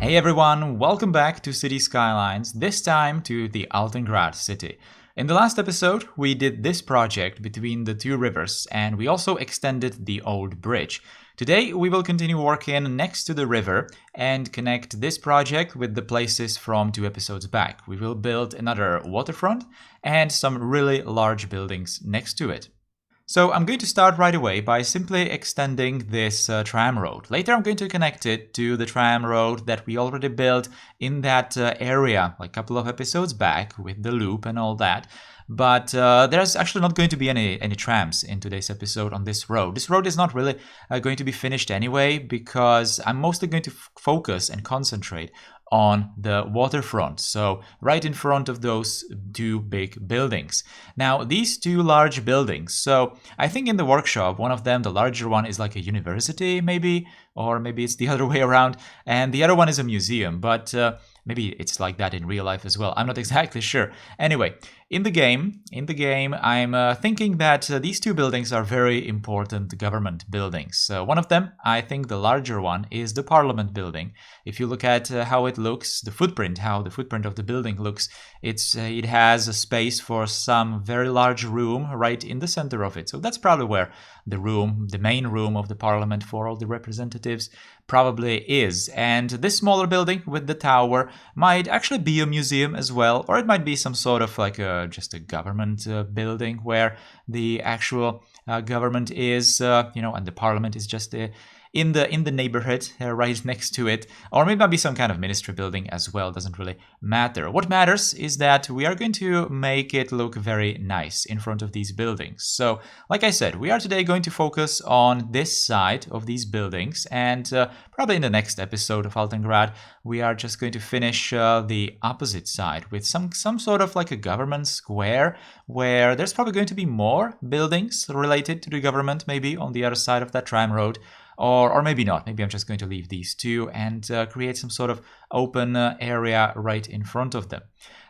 Hey everyone, welcome back to City Skylines, this time to the Altengrad city. In the last episode, we did this project between the two rivers and we also extended the old bridge. Today, we will continue working next to the river and connect this project with the places from 2 episodes back. We will build another waterfront and some really large buildings next to it. So I'm going to start right away by simply extending this tram road. Later I'm going to connect it to the tram road that we already built in that area like a couple of episodes back with the loop and all that. But there's actually not going to be any trams in today's episode on this road. This road is not really going to be finished anyway because I'm mostly going to focus and concentrate on the waterfront, so right in front of those two big buildings. Now, these two large buildings, so I think in the workshop, one of them, the larger one, is like a university maybe, or maybe it's the other way around, and the other one is a museum, but maybe it's like that in real life as well. I'm not exactly sure. Anyway, in the game, I'm thinking that these two buildings are very important government buildings. One of them, I think the larger one, is the Parliament building. If you look at how it looks, how the footprint of the building looks, it has a space for some very large room right in the center of it. So that's probably where the main room of the Parliament for all the representatives probably is. And this smaller building with the tower might actually be a museum as well, or it might be some sort of like just a government building where the actual government is, and the Parliament is just in the neighborhood right next to it, or maybe might be some kind of ministry building as well. Doesn't really matter. What matters is that we are going to make it look very nice in front of these buildings. So like I said, we are today going to focus on this side of these buildings, and probably in the next episode of Altengrad we are just going to finish the opposite side with some sort of like a government square where there's probably going to be more buildings related to the government, maybe on the other side of that tram road. Or maybe not. Maybe I'm just going to leave these two and create some sort of open area right in front of them.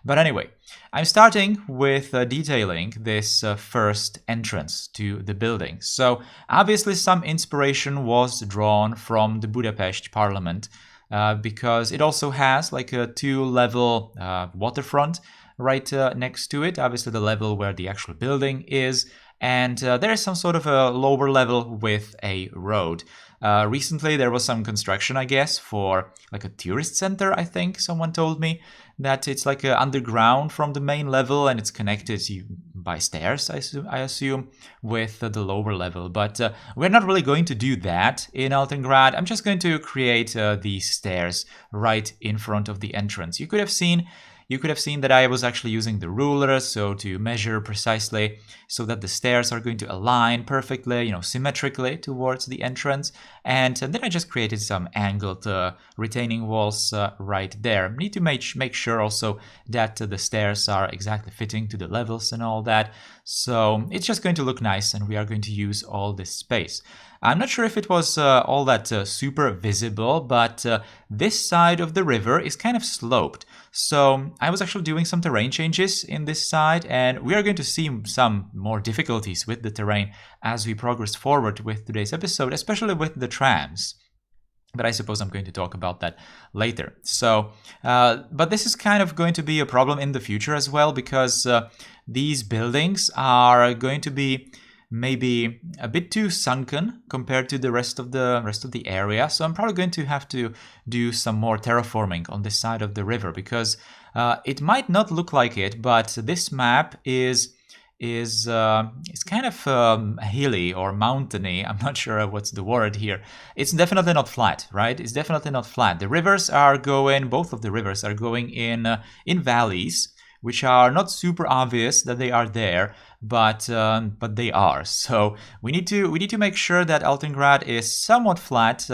But anyway, I'm starting with detailing this first entrance to the building. So obviously some inspiration was drawn from the Budapest Parliament because it also has like a 2-level waterfront right next to it. Obviously the level where the actual building is. And there is some sort of a lower level with a road. Recently there was some construction, I guess, for like a tourist center, I think someone told me, that it's like underground from the main level and it's connected by stairs, I assume, with the lower level. But we're not really going to do that in Altengrad. I'm just going to create these stairs right in front of the entrance. You could have seen that I was actually using the ruler, so to measure precisely so that the stairs are going to align perfectly, symmetrically towards the entrance. And then I just created some angled retaining walls right there. Need to make sure also that the stairs are exactly fitting to the levels and all that. So it's just going to look nice and we are going to use all this space. I'm not sure if it was all that super visible, but this side of the river is kind of sloped. So I was actually doing some terrain changes in this side, and we are going to see some more difficulties with the terrain as we progress forward with today's episode, especially with the trams. But I suppose I'm going to talk about that later. So, but this is kind of going to be a problem in the future as well, because these buildings are going to be maybe a bit too sunken compared to the rest of the area. So I'm probably going to have to do some more terraforming on this side of the river, because it might not look like it, but this map is kind of hilly or mountainy. I'm not sure what's the word here. It's definitely not flat, right? It's definitely not flat. Both of the rivers are going in valleys, which are not super obvious that they are there, but they are. So we need to make sure that Altengrad is somewhat flat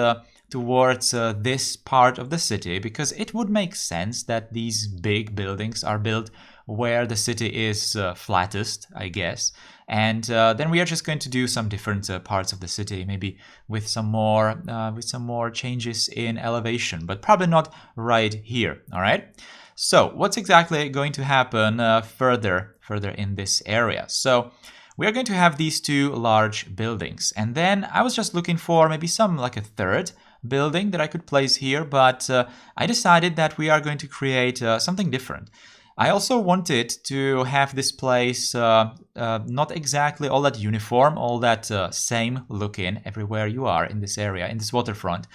towards this part of the city, because it would make sense that these big buildings are built where the city is flattest, I guess. And then we are just going to do some different parts of the city, maybe with some more changes in elevation, but probably not right here. All right. So what's exactly going to happen further in this area? So we are going to have these two large buildings. And then I was just looking for maybe some like a third building that I could place here, but I decided that we are going to create something different. I also wanted to have this place not exactly all that uniform, all that same looking everywhere you are in this area, in this waterfront.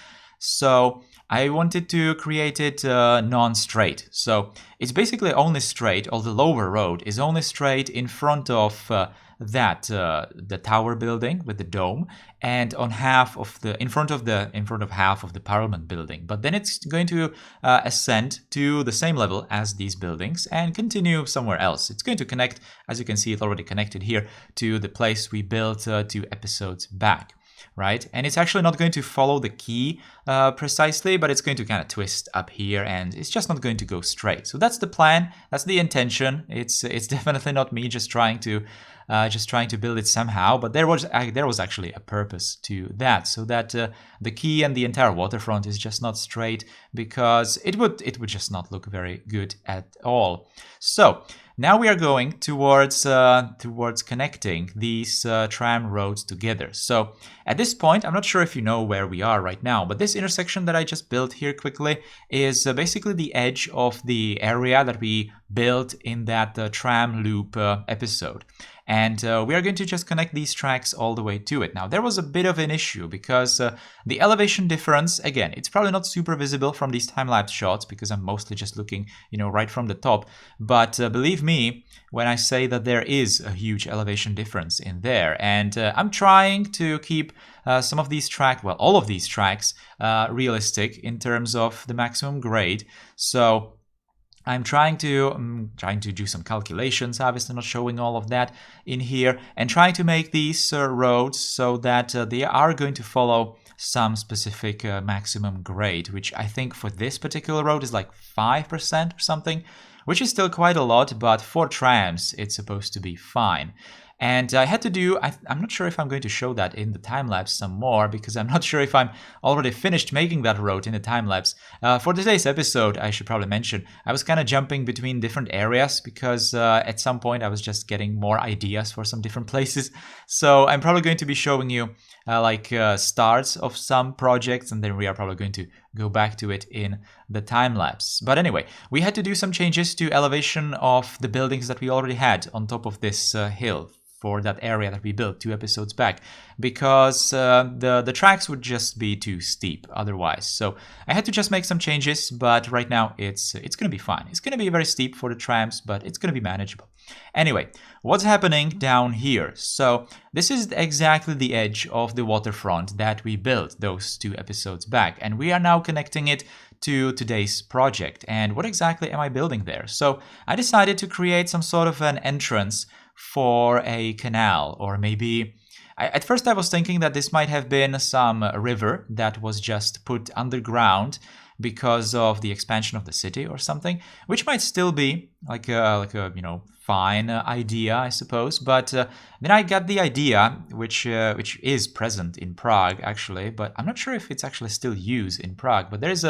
So I wanted to create it non-straight. So it's basically only straight, or the lower road is only straight in front of the tower building with the dome, and on half of the in front of half of the Parliament building. But then it's going to ascend to the same level as these buildings and continue somewhere else. It's going to connect, as you can see, it's already connected here to the place we built 2 episodes back. Right? And it's actually not going to follow the key precisely, but it's going to kind of twist up here, and it's just not going to go straight. So that's the plan. That's the intention. It's definitely not me just trying to build it somehow. But there was actually a purpose to that, so that the quay and the entire waterfront is just not straight, because it would just not look very good at all. So now we are going towards connecting these tram roads together. So at this point, I'm not sure if you know where we are right now, but this intersection that I just built here quickly is basically the edge of the area that we built in that tram loop episode. And we are going to just connect these tracks all the way to it. Now, there was a bit of an issue because the elevation difference, again, it's probably not super visible from these time-lapse shots because I'm mostly just looking, right from the top. But believe me, when I say that there is a huge elevation difference in there. And I'm trying to keep some of these tracks, well, all of these tracks, realistic in terms of the maximum grade. So I'm trying to do some calculations, obviously not showing all of that in here, and trying to make these roads so that they are going to follow some specific maximum grade, which I think for this particular road is like 5% or something, which is still quite a lot, but for trams it's supposed to be fine. And I had to do, I'm not sure if I'm going to show that in the time-lapse some more, because I'm not sure if I'm already finished making that road in the time-lapse. For today's episode, I should probably mention, I was kind of jumping between different areas, because at some point I was just getting more ideas for some different places. So I'm probably going to be showing you starts of some projects, and then we are probably going to go back to it in the time-lapse. But anyway, we had to do some changes to elevation of the buildings that we already had on top of this hill for that area that we built 2 episodes back, because the tracks would just be too steep otherwise. So I had to just make some changes, but right now it's going to be fine. It's going to be very steep for the trams, but it's going to be manageable. Anyway, what's happening down here? So this is exactly the edge of the waterfront that we built those 2 episodes back, and we are now connecting it to today's project. And what exactly am I building there? So I decided to create some sort of an entrance for a canal, or maybe at first I was thinking that this might have been some river that was just put underground because of the expansion of the city or something, which might still be like a fine idea, I suppose. But then I got the idea, which is present in Prague actually, but I'm not sure if it's actually still used in Prague. But there's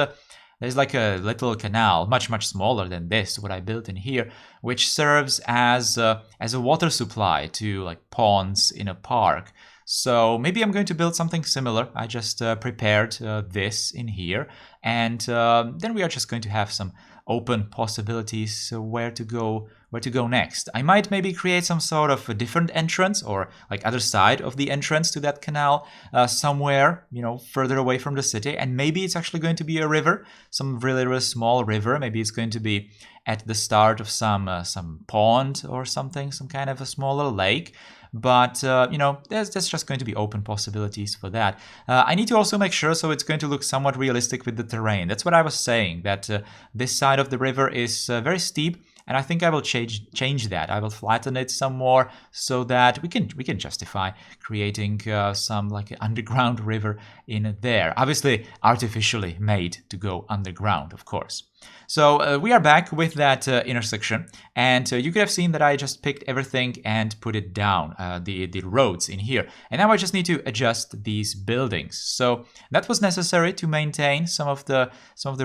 like a little canal, much smaller than this, what I built in here, which serves as a water supply to like ponds in a park. So maybe I'm going to build something similar. I just prepared this in here, and then we are just going to have some open possibilities where to go next. I might maybe create some sort of a different entrance, or like other side of the entrance to that canal somewhere, further away from the city. And maybe it's actually going to be a river, some really small river. Maybe it's going to be at the start of some pond or something, some kind of a smaller lake. But, there's just going to be open possibilities for that. I need to also make sure so it's going to look somewhat realistic with the terrain. That's what I was saying, that this side of the river is very steep, and I think I will change that. I will flatten it some more so that we can justify creating some like an underground river in there. Obviously, artificially made to go underground, of course. So we are back with that intersection, and you could have seen that I just picked everything and put it down, the roads in here. And now I just need to adjust these buildings. So that was necessary to maintain some of the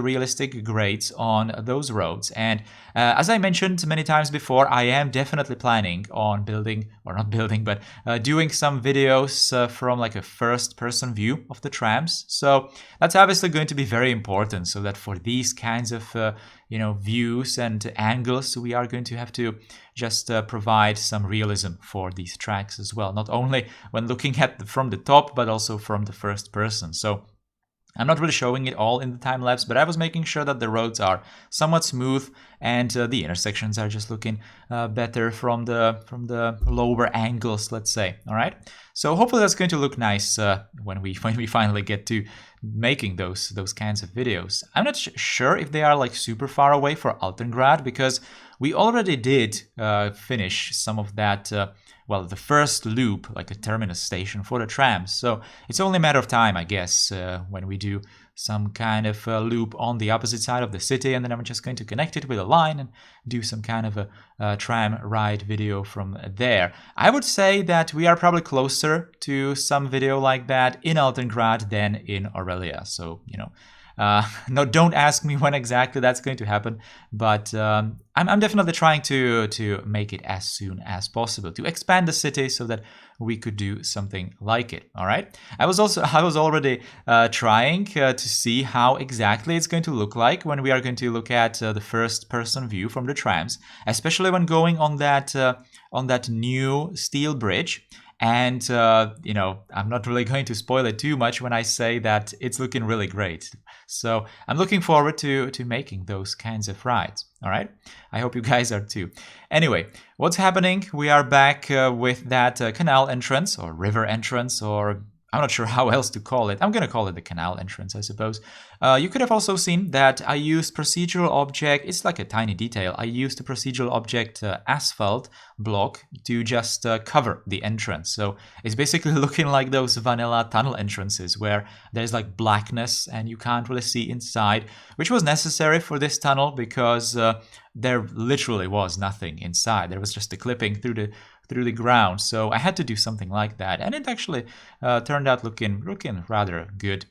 realistic grades on those roads. And as I mentioned many times before, I am definitely planning on building, or not building, but doing some videos from like a first-person view of the trams. So that's obviously going to be very important, so that for these kinds of views and angles, we are going to have to just provide some realism for these tracks as well, not only when looking at from the top, but also from the first person. So I'm not really showing it all in the time lapse, but I was making sure that the roads are somewhat smooth and the intersections are just looking better from the lower angles, let's say. All right. So hopefully that's going to look nice when we finally get to making those kinds of videos. I'm not sure if they are like super far away for Altengrad, because we already did finish some of that. Well, the first loop, like a terminus station for the trams. So it's only a matter of time, I guess, when we do some kind of loop on the opposite side of the city, and then I'm just going to connect it with a line and do some kind of a tram ride video from there. I would say that we are probably closer to some video like that in Altengrad than in Aurelia. So, no, don't ask me when exactly that's going to happen, but I'm definitely trying to make it as soon as possible, to expand the city so that we could do something like it. All right. I was already trying to see how exactly it's going to look like when we are going to look at the first person view from the trams, especially when going on that new steel bridge. And, I'm not really going to spoil it too much when I say that it's looking really great. So I'm looking forward to making those kinds of rides. All right. I hope you guys are too. Anyway, what's happening? We are back with that canal entrance, or river entrance, or I'm not sure how else to call it. I'm going to call it the canal entrance, I suppose. You could have also seen that I used procedural object. It's like a tiny detail. I used the procedural object asphalt block to just cover the entrance. So it's basically looking like those vanilla tunnel entrances where there's like blackness and you can't really see inside, which was necessary for this tunnel because there literally was nothing inside. There was just a clipping through the ground. So I had to do something like that, and it actually turned out looking rather good.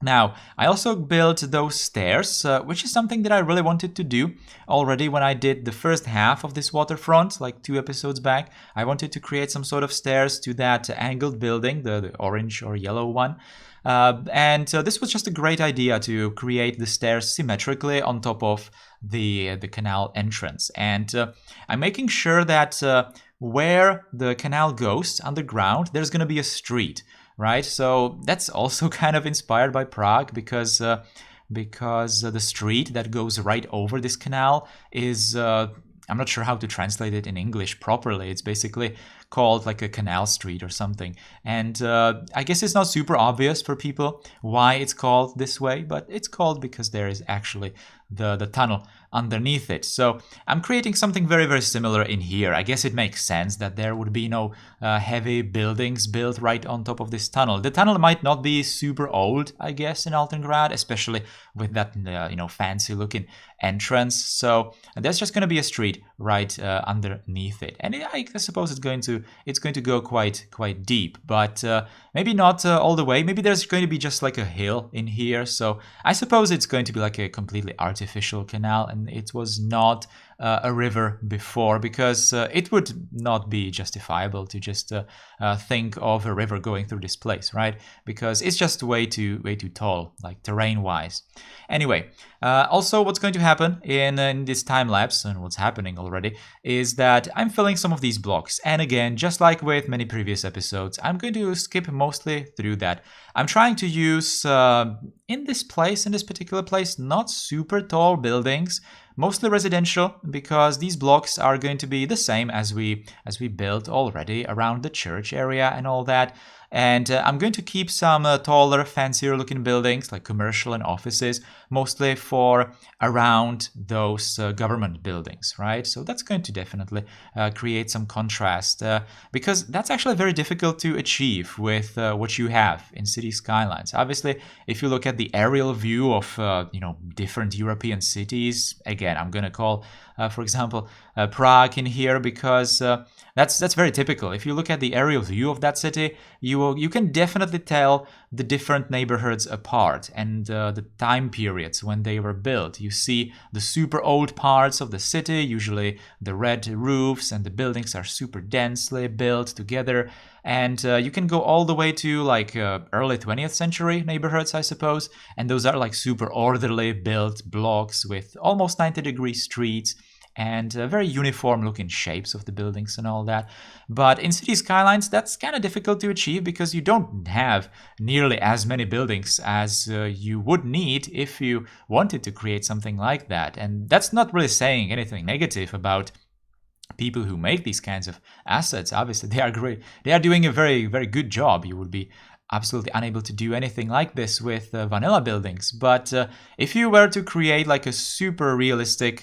Now, I also built those stairs, which is something that I really wanted to do already when I did the first half of this waterfront, like 2 episodes back. I wanted to create some sort of stairs to that angled building, the orange or yellow one. And this was just a great idea to create the stairs symmetrically on top of the canal entrance. And I'm making sure that where the canal goes underground, there's going to be a street, right? So that's also kind of inspired by Prague because the street that goes right over this canal is I'm not sure how to translate it in English properly. It's basically called like a canal street or something. And I guess it's not super obvious for people why it's called this way, but it's called because there is actually the tunnel underneath it. So I'm creating something very, very similar in here. I guess it makes sense that there would be no heavy buildings built right on top of this tunnel. The tunnel might not be super old, I guess, in Altengrad, especially with that fancy looking entrance. So there's just going to be a street right underneath it, and I suppose it's going to go quite deep, but maybe not all the way. Maybe there's going to be just like a hill in here. So I suppose it's going to be like a completely artificial canal, and it was not a river before, because it would not be justifiable to just think of a river going through this place, right? Because it's just way too tall, like terrain-wise. Anyway, also what's going to happen in this time lapse, and what's happening already, is that I'm filling some of these blocks. And again, just like with many previous episodes, I'm going to skip mostly through that. I'm trying to use, in this particular place, not super tall buildings, mostly residential, because these blocks are going to be the same as we built already around the church area and all that. And I'm going to keep some taller, fancier looking buildings like commercial and offices, mostly for around those government buildings, right? So that's going to definitely create some contrast because that's actually very difficult to achieve with what you have in city skylines. Obviously, if you look at the aerial view of different European cities, again, I'm going to call, for example, Prague in here because that's very typical. If you look at the aerial view of that city, you can definitely tell the different neighborhoods apart and the time periods when they were built. You see the super old parts of the city, usually the red roofs and the buildings are super densely built together. And you can go all the way to like early 20th century neighborhoods, I suppose. And those are like super orderly built blocks with almost 90-degree streets and very uniform looking shapes of the buildings and all that. But in city skylines, that's kind of difficult to achieve because you don't have nearly as many buildings as you would need if you wanted to create something like that. And that's not really saying anything negative about people who make these kinds of assets. Obviously, they are great. They are doing a very, very good job. You would be absolutely unable to do anything like this with vanilla buildings. But if you were to create like a super realistic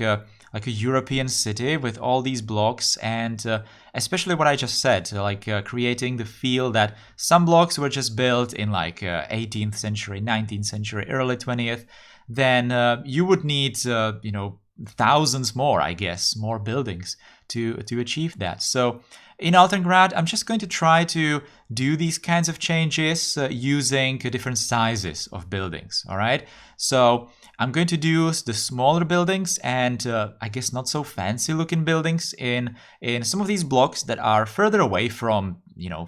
like a European city with all these blocks and especially what I just said, like creating the feel that some blocks were just built in like 18th century, 19th century, early 20th, then you would need, thousands more, I guess, more buildings to achieve that. So in Altengrad, I'm just going to try to do these kinds of changes using different sizes of buildings, all right? So I'm going to do the smaller buildings and I guess not so fancy looking buildings in some of these blocks that are further away from,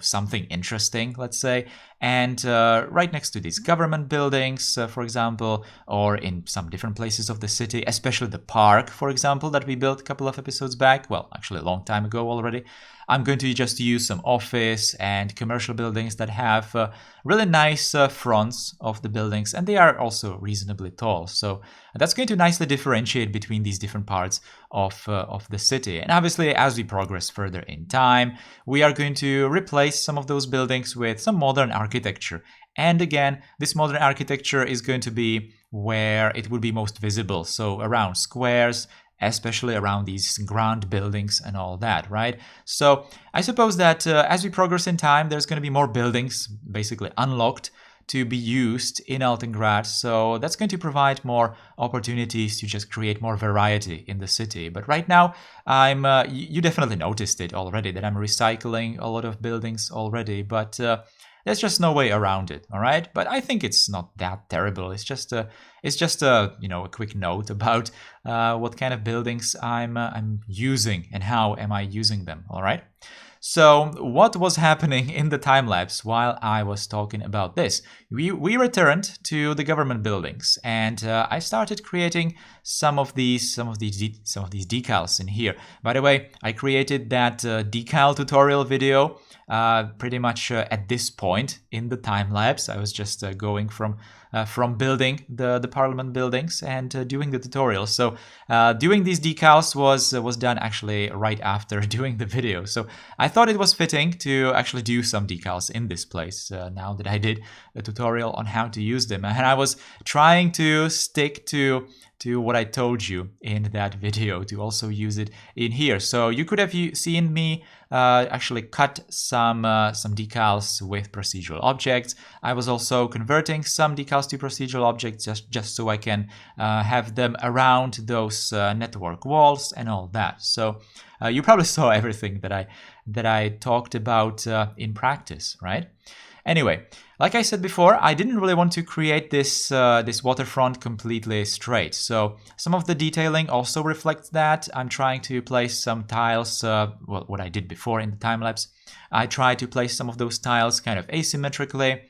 something interesting, let's say, and right next to these government buildings, for example, or in some different places of the city, especially the park, for example, that we built a couple of episodes back, well, actually a long time ago already. I'm going to just use some office and commercial buildings that have really nice fronts of the buildings, and they are also reasonably tall. So that's going to nicely differentiate between these different parts of the city. And obviously, as we progress further in time, we are going to replace some of those buildings with some modern architecture. And again, this modern architecture is going to be where it will be most visible. So around squares, especially around these grand buildings and all that, right? So I suppose that as we progress in time, there's going to be more buildings basically unlocked to be used in Altengrad. So that's going to provide more opportunities to just create more variety in the city. But right now, you definitely noticed it already that I'm recycling a lot of buildings already, but there's just no way around it, all right? But I think it's not that terrible. It's just a quick note about what kind of buildings I'm using and how am I using them, all right? So what was happening in the time lapse while I was talking about this? We returned to the government buildings, and I started creating some of these decals in here. By the way, I created that decal tutorial video pretty much at this point in the time lapse. I was just going from building the parliament buildings and doing the tutorial. So doing these decals was done actually right after doing the video. So I thought it was fitting to actually do some decals in this place now that I did a tutorial on how to use them. And I was trying to stick to what I told you in that video to also use it in here. So you could have seen me actually cut some decals with procedural objects. I was also converting some decals to procedural objects just so I can have them around those network walls and all that. So you probably saw everything that I talked about in practice, right? Anyway, like I said before, I didn't really want to create this waterfront completely straight. So some of the detailing also reflects that. I'm trying to place some tiles, what I did before in the time lapse. I tried to place some of those tiles kind of asymmetrically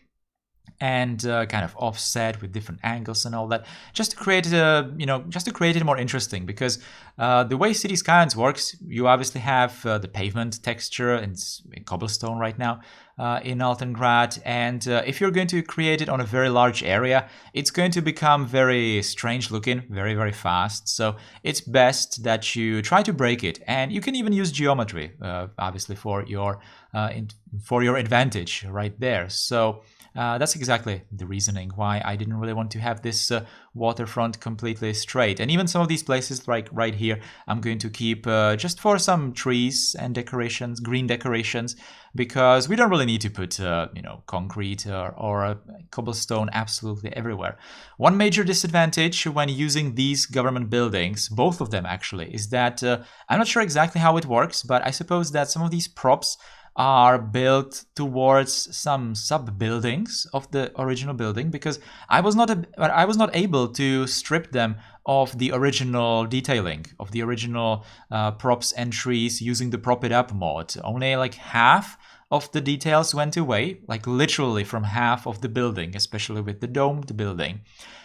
and kind of offset with different angles and all that, just to create it more interesting. Because the way City Skylines works, you obviously have the pavement texture and it's cobblestone right now, in Altengrad, and if you're going to create it on a very large area, it's going to become very strange looking very, very fast. So it's best that you try to break it, and you can even use geometry, obviously for your advantage right there. So that's exactly the reasoning why I didn't really want to have this waterfront completely straight. And even some of these places, like right here, I'm going to keep just for some trees and decorations, green decorations, because we don't really need to put, concrete or cobblestone absolutely everywhere. One major disadvantage when using these government buildings, both of them actually, is that I'm not sure exactly how it works, but I suppose that some of these props are built towards some sub-buildings of the original building, because I was not able to strip them of the original detailing of the original props and trees using the Prop It Up mod. Only like half of the details went away, like literally from half of the building, especially with the domed building.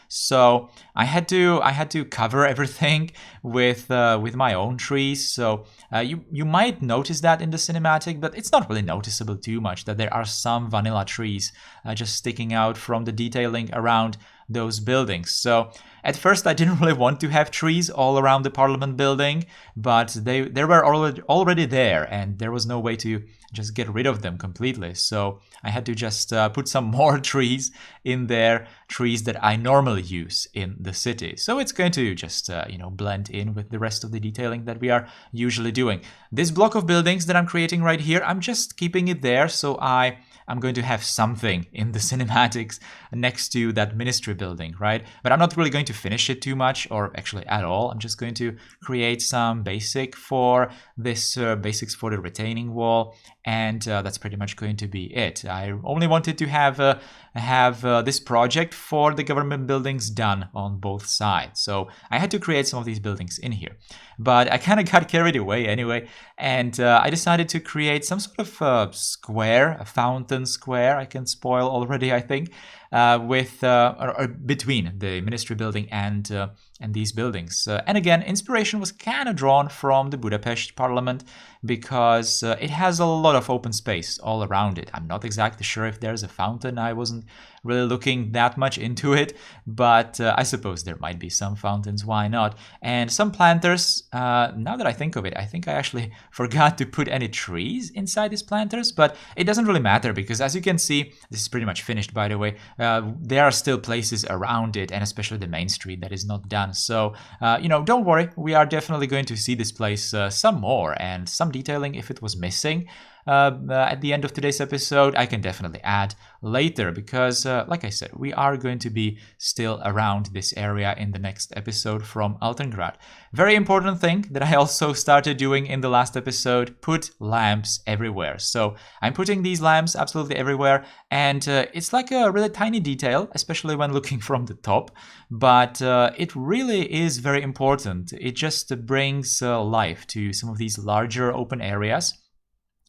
So I had to cover everything with my own trees. So you might notice that in the cinematic, but it's not really noticeable too much that there are some vanilla trees just sticking out from the detailing around those buildings. So at first I didn't really want to have trees all around the Parliament building, but they were already there, and there was no way to just get rid of them completely. So I had to just put some more trees in there, trees that I normally use in the city. So it's going to just blend in with the rest of the detailing that we are usually doing. This block of buildings that I'm creating right here, I'm just keeping it there, so I'm going to have something in the cinematics next to that ministry building, right? But I'm not really going to finish it too much, or actually at all. I'm just going to create some basics for the retaining wall, and that's pretty much going to be it. I only wanted to have this project for the government buildings done on both sides. So I had to create some of these buildings in here. But I kind of got carried away anyway, and I decided to create some sort of square, a fountain square. I can spoil already, I think, or between the ministry building and these buildings. And again, inspiration was kind of drawn from the Budapest Parliament, because it has a lot of open space all around it. I'm not exactly sure if there's a fountain. I wasn't really looking that much into it, but I suppose there might be some fountains. Why not? And some planters. Now that I think of it, I think I actually forgot to put any trees inside these planters, but it doesn't really matter, because as you can see, this is pretty much finished, by the way. There are still places around it, and especially the main street, that is not done. So, don't worry. We are definitely going to see this place some more, and some detailing, if it was missing at the end of today's episode, I can definitely add later, because like I said, we are going to be still around this area in the next episode from Altengrad. Very important thing that I also started doing in the last episode: put lamps everywhere. So I'm putting these lamps absolutely everywhere, and it's like a really tiny detail, especially when looking from the top, but it really is very important. It just brings life to some of these larger open areas.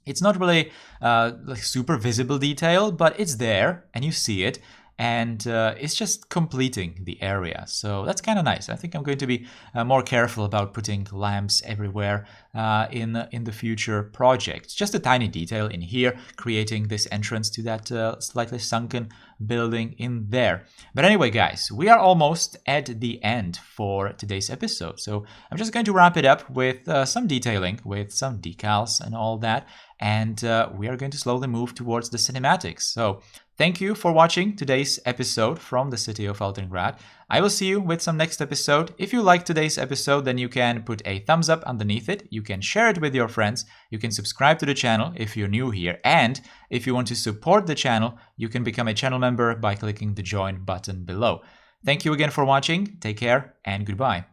It's not really like super visible detail, but it's there and you see it, and it's just completing the area. So that's kind of nice. I think I'm going to be more careful about putting lamps everywhere in the future projects. Just a tiny detail in here, creating this entrance to that slightly sunken building in there. But anyway, guys, we are almost at the end for today's episode. So I'm just going to wrap it up with some detailing, with some decals and all that. And we are going to slowly move towards the cinematics. So thank you for watching today's episode from the city of Altengrad. I will see you with some next episode. If you liked today's episode, then you can put a thumbs up underneath it. You can share it with your friends. You can subscribe to the channel if you're new here. And if you want to support the channel, you can become a channel member by clicking the join button below. Thank you again for watching. Take care and goodbye.